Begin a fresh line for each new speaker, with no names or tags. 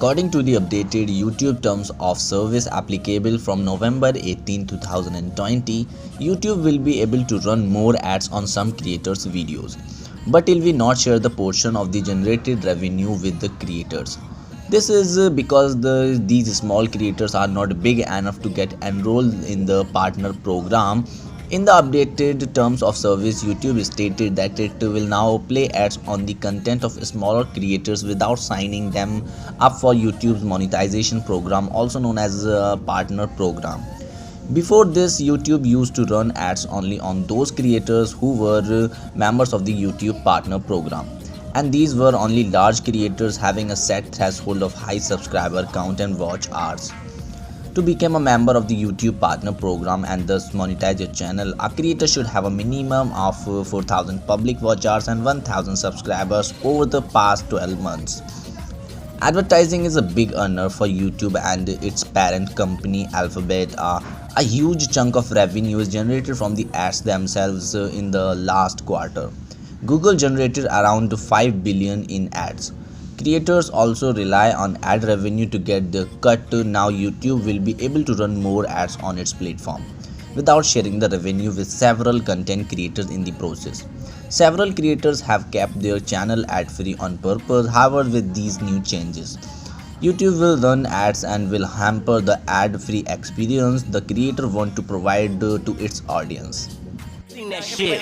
According to the updated YouTube Terms of Service applicable from November 18, 2020, YouTube will be able to run more ads on some creators' videos, but it will not share the portion of the generated revenue with the creators. This is because these small creators are not big enough to get enrolled in the partner program. In the updated terms of service, YouTube stated that it will now play ads on the content of smaller creators without signing them up for YouTube's monetization program, also known as a partner program. Before this, YouTube used to run ads only on those creators who were members of the YouTube partner program. And these were only large creators having a set threshold of high subscriber count and watch hours. To become a member of the YouTube partner program and thus monetize your channel, a creator should have a minimum of 4,000 public watch hours and 1,000 subscribers over the past 12 months. Advertising is a big earner for YouTube and its parent company Alphabet. A huge chunk of revenue is generated from the ads themselves in the last quarter. Google generated around 5 billion in ads. Creators also rely on ad revenue to get their cut. Now YouTube will be able to run more ads on its platform without sharing the revenue with several content creators in the process. Several creators have kept their channel ad-free on purpose. However, with these new changes, YouTube will run ads and will hamper the ad-free experience the creator wants to provide to its audience.
That shit.